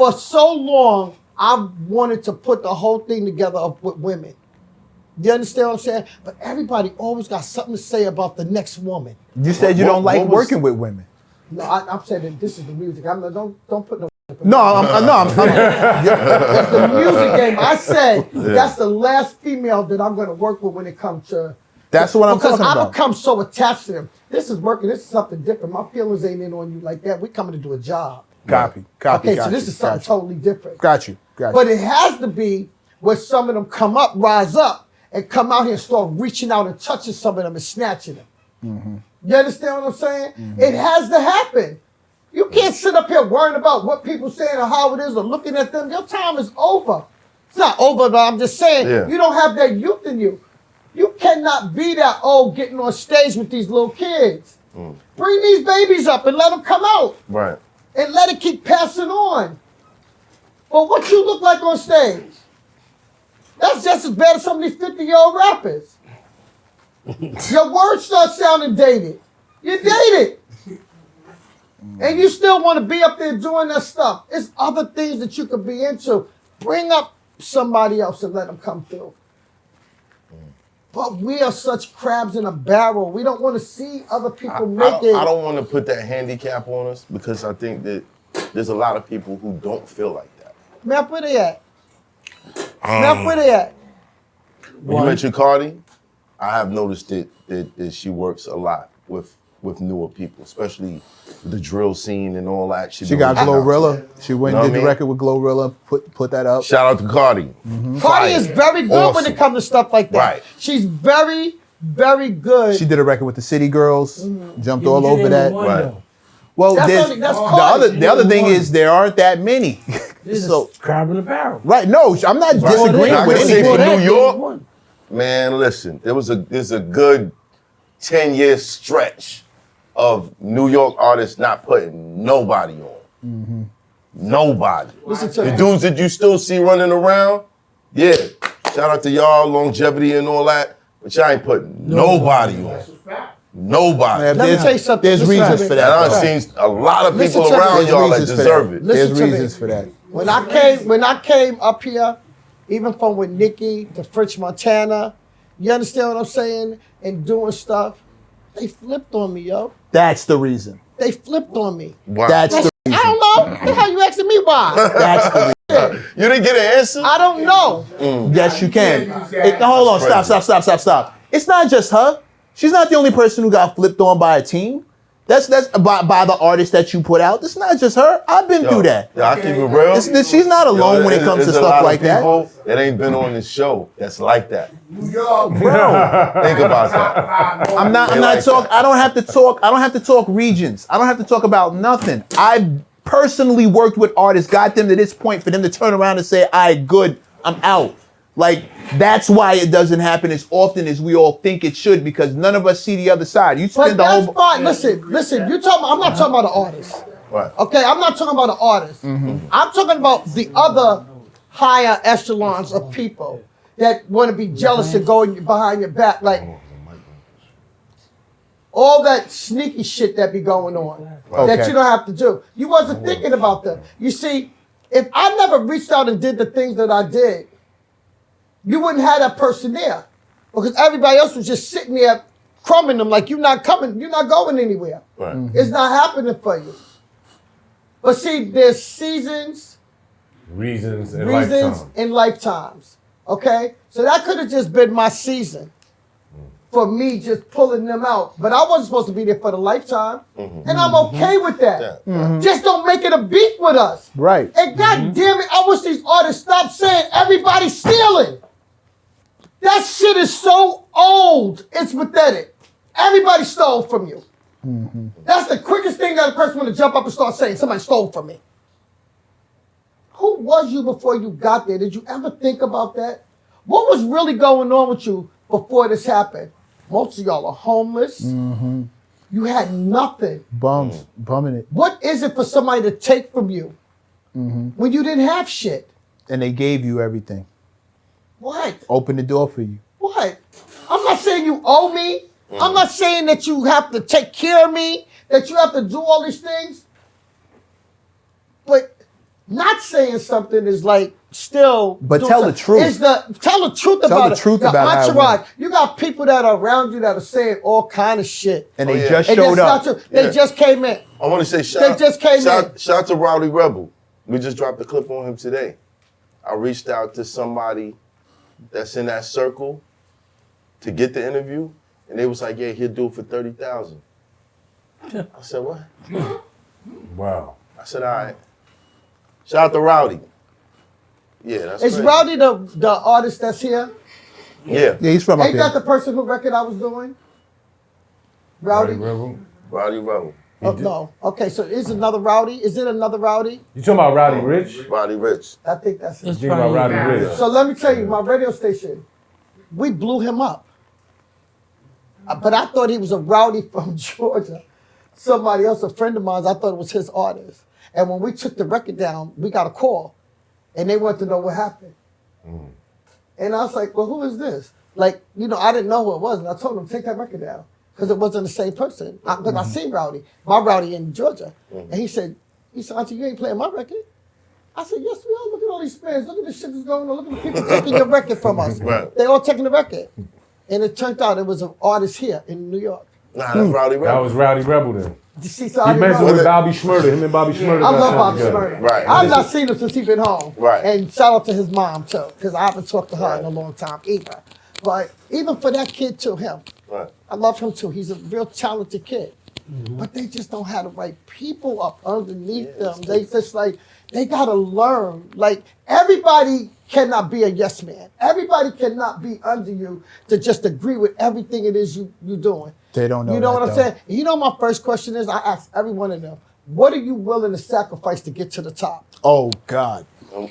for so long, I wanted to put the whole thing together with women. You understand what I'm saying? But everybody always got something to say about the next woman. You said you don't like working with women. No, I'm saying that this is the music. Don't put no. It's the music game. I said that's the last female that I'm going to work with when it comes to. That's what I'm talking about. Because I become so attached to them. This is working. This is something different. My feelings ain't in on you like that. We're coming to do a job. Copy. Okay, so this is something totally different. Got you. But it has to be where some of them come up, rise up, and come out here and start reaching out and touching some of them and snatching them. Mm-hmm. You understand what I'm saying? Mm-hmm. It has to happen. You can't sit up here worrying about what people saying or how it is or looking at them. Your time is over. It's not over, but I'm just saying you don't have that youth in you. You cannot be that old getting on stage with these little kids. Bring these babies up and let them come out. Right. And let it keep passing on. But what you look like on stage, that's just as bad as some of these 50-year-old rappers. Your words start sounding dated. You're dated. And you still want to be up there doing that stuff. It's other things that you could be into. Bring up somebody else and let them come through. But we are such crabs in a barrel. We don't want to see other people make it. I don't want to put that handicap on us because I think that there's a lot of people who don't feel like that. Meth, where they at? Meth, where they at? When you mentioned Cardi, I have noticed that she works a lot with newer people, especially the drill scene and all that. She got Glorilla. She went and did the record with Glorilla, put that up. Shout out to Cardi. Mm-hmm. Cardi is very good when it comes to stuff like that. Right. She's very, very good. She did a record with the City Girls, jumped all over that. Right. Well, the other thing is there aren't that many. This is crab in the barrel. Right, no, I'm not disagreeing with anything. For New York, man, listen, there's a good 10-year stretch of New York artists not putting nobody on. Mm-hmm. Nobody. Listen to the dudes that you still see running around, shout out to y'all, longevity and all that, but y'all ain't putting nobody on. Nobody. Let me tell you something. There's reasons for that. And I've seen a lot of people around y'all that deserve it. There's reasons for that. When I came up here, even from with Nicki to French Montana, you understand what I'm saying? And doing stuff, they flipped on me, yo. That's the reason. They flipped on me. Wow. That's the reason. I don't know. How you asking me why? That's the reason. You didn't get an answer? I don't know. Yes, you can. Hold on, stop. It's not just her. She's not the only person who got flipped on by a team. That's by the artist that you put out. It's not just her. I've been through that. I keep it real. She's not alone when it comes to stuff like that. That ain't been on this show that's like that. Bro, think about that. I'm not talking. I don't have to talk regions. I don't have to talk about nothing. I personally worked with artists, got them to this point for them to turn around and say, "All right, good, I'm out." Like, that's why it doesn't happen as often as we all think it should, because none of us see the other side. You spend the whole. Fine. Listen. You talking? I'm not talking about the artist. Right. Okay, I'm not talking about the artist. I'm talking about the other higher echelons of people that want to be jealous and go behind your back, like all that sneaky shit that be going on that you don't have to do. You wasn't thinking about them. You see, if I never reached out and did the things that I did, you wouldn't have that person there, because everybody else was just sitting there crumbing them like you're not coming, you're not going anywhere. Right. It's not happening for you. But see, there's seasons, reasons, and lifetimes. Okay? So that could have just been my season for me just pulling them out. But I wasn't supposed to be there for the lifetime. And I'm okay with that. Just don't make it a beef with us. Right. And God damn it, I wish these artists stop saying everybody's stealing. That shit is so old. It's pathetic. Everybody stole from you. That's the quickest thing that a person want to jump up and start saying, somebody stole from me. Who was you before you got there? Did you ever think about that? What was really going on with you before this happened? Most of y'all are homeless. You had nothing. Bumming it. What is it for somebody to take from you when you didn't have shit? And they gave you everything. What? Open the door for you. What? I'm not saying you owe me. I'm not saying that you have to take care of me, that you have to do all these things. But not saying something is like still. But tell the truth. Tell the truth Tell about the it. truth The about how it entourage. went. You got people that are around you that are saying all kind of shit. And they yeah. just And showed that's up. not true. They Yeah. just came in. I want to say They just came in. shout out to Rowdy Rebel. We just dropped a clip on him today. I reached out to somebody that's in that circle to get the interview, and they was like, "Yeah, he'll do it for 30,000." I said, "What?" Wow. I said, "All right." Shout out to Rowdy. Yeah, that's Is crazy. Rowdy the artist that's here? Yeah, Yeah, he's from up Ain't that here. the person who record I was doing? Rowdy? Rebel. Rowdy Rebel. Oh, no. Okay, so is another Rowdy? Is it another Rowdy? You talking about Rowdy Rich? Rowdy Rich. I think that's it. It's You talking about probably Rowdy Rich? So let me tell you, my radio station, we blew him up. But I thought he was a rowdy from Georgia. Somebody else, a friend of mine, I thought it was his artist. And when we took the record down, we got a call. And they wanted to know what happened. And I was like, well, who is this? Like, you know, I didn't know who it was. And I told him, take that record down. Because it wasn't the same person. Because I seen Rowdy, my Rowdy in Georgia. And he said, Auntie, you ain't playing my record? I said, yes, we are. Look at all these fans. Look at the shit that's going on. Look at the people taking your record from us. Right. They all taking the record. And it turned out it was an artist here in New York. Nah, that's Rowdy Rebel. That was Rowdy Rebel then. You see, so I He didn't mentioned know. with Bobby Schmurder. Him and Bobby Schmurder. I got love Bob something together. Smurder. Right. I've not seen him since he's been home. Right. And shout out to his mom, too, because I haven't talked to her in a long time either. But even for that kid, too, him. Right. I love him, too. He's a real talented kid. But they just don't have the right people up underneath them. They just like, they got to learn. Like, everybody cannot be a yes man. Everybody cannot be under you to just agree with everything it is you're doing. They don't know You know that, what I'm though. saying? You know my first question is, I ask every one of them, what are you willing to sacrifice to get to the top? Oh, God. Yeah,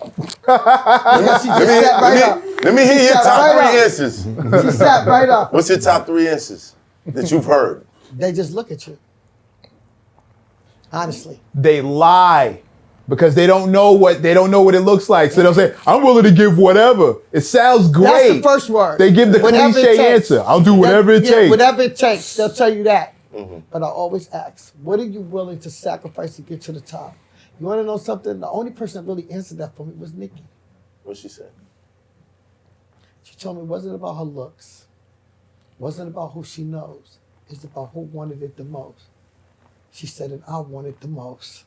she just sat right up. Let me hear She your sat top right three up. answers. She sat right up. What's your top 3 answers that you've heard? They just look at you. Honestly. They lie because they don't know what it looks like. So they'll say, "I'm willing to give whatever." It sounds great. That's the first word. They give the Whatever it cliche takes. answer. I'll do whatever it Yeah, takes. whatever it takes. They'll tell you that. But I always ask, what are you willing to sacrifice to get to the top? You want to know something? The only person that really answered that for me was Nicki. What she said? She told me it wasn't about her looks. It wasn't about who she knows. It's about who wanted it the most. She said, and I want it the most.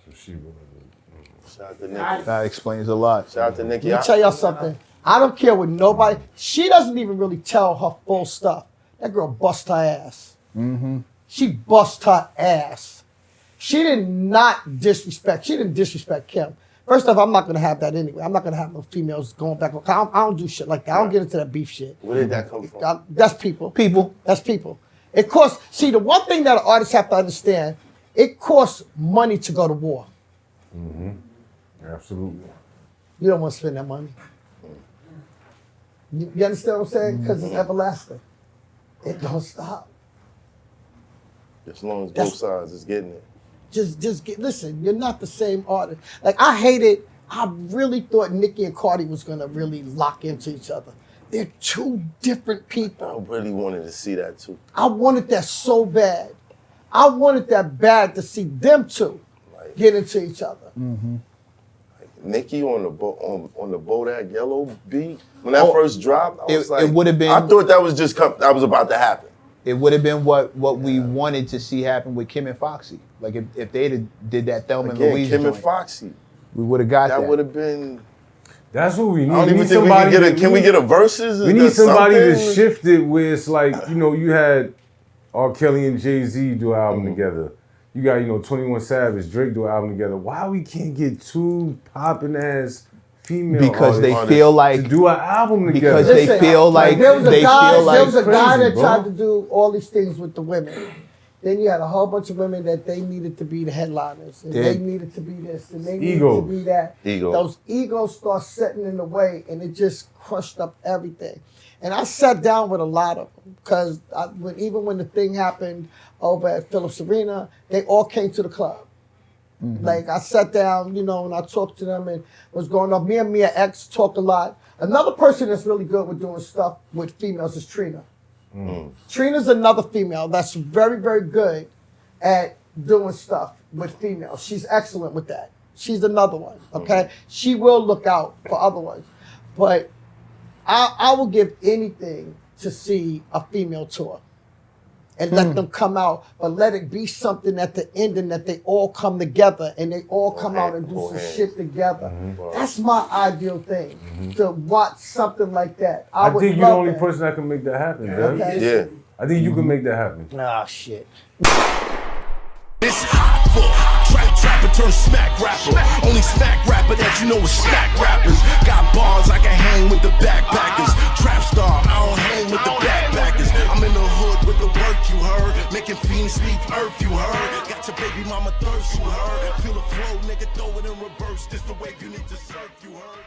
So she was. Shout out to Nicki. That explains a lot. Shout out to Nicki. Let me tell y'all something. I don't care what nobody. She doesn't even really tell her full stuff. That girl bust her ass. She bust her ass. She did not disrespect. She didn't disrespect Kim. First off, I'm not gonna have that anyway. I'm not gonna have no females going back. I don't do shit like that. I don't get into that beef shit. Where did that come from? That's people. People. That's people. It costs. See, the one thing that artists have to understand, it costs money to go to war. Absolutely. You don't want to spend that money. You understand what I'm saying? Because it's everlasting. It don't stop. As long as both That's- sides is getting it. Just get, listen, you're not the same artist. Like, I hated, I really thought Nicki and Cardi was going to really lock into each other. They're two different I people. really wanted to see that too. I wanted that so bad. I wanted that bad to see them two get into each other. Nicki on the on the Bodak Yellow beat when that first dropped. I was it like, would've been- I thought that was just that was about to happen. It would have been what we wanted to see happen with Kim and Foxy. Like if they'd did that Thelma and Again, Louise Kim and joint, Foxy. we would have got That that. would have been. That's what we need. I don't We even need think we somebody. can get a. Can we get a versus? We need somebody to something? shift it where it's like, you know, you had R. Kelly and Jay-Z do an album together. You got, 21 Savage, Drake do an album together. Why we can't get two popping ass female because they artists feel to like do an album together? because they feel like there was a they guy, feel there was like a guy crazy, that bro. tried to do all these things with the women. Then you had a whole bunch of women that they needed to be the headliners, and Yeah. they needed to be this, and they needed Egos. to be that. Ego. Those egos start setting in the way, and it just crushed up everything. And I sat down with a lot of them because even when the thing happened over at Phillips Arena, they all came to the club. Like, I sat down, and I talked to them and was going up. Me and Mia X talked a lot. Another person that's really good with doing stuff with females is Trina. Trina's another female that's very, very good at doing stuff. with females. She's excellent with that. She's another one, okay? She will look out for other ones. But I will give anything to see a female tour and let them come out, but let it be something at the end and that they all come together and they all come out and do some shit together. That's my ideal thing, to watch something like that. I would think you're the only that. person that can make that happen, man. Okay. Yeah. I think you can make that happen. Ah, shit. It's hot for trapper turn smack rapper. Only smack rapper that you know is smack rappers. Got bars I can hang with the backpackers. Trap star, I don't hang with the backpackers. I'm in the hood with the work you heard. Making fiends leave earth you heard. Got your baby mama thirst you heard. Feel the flow, nigga, throw it in reverse. This the wave you need to surf you heard.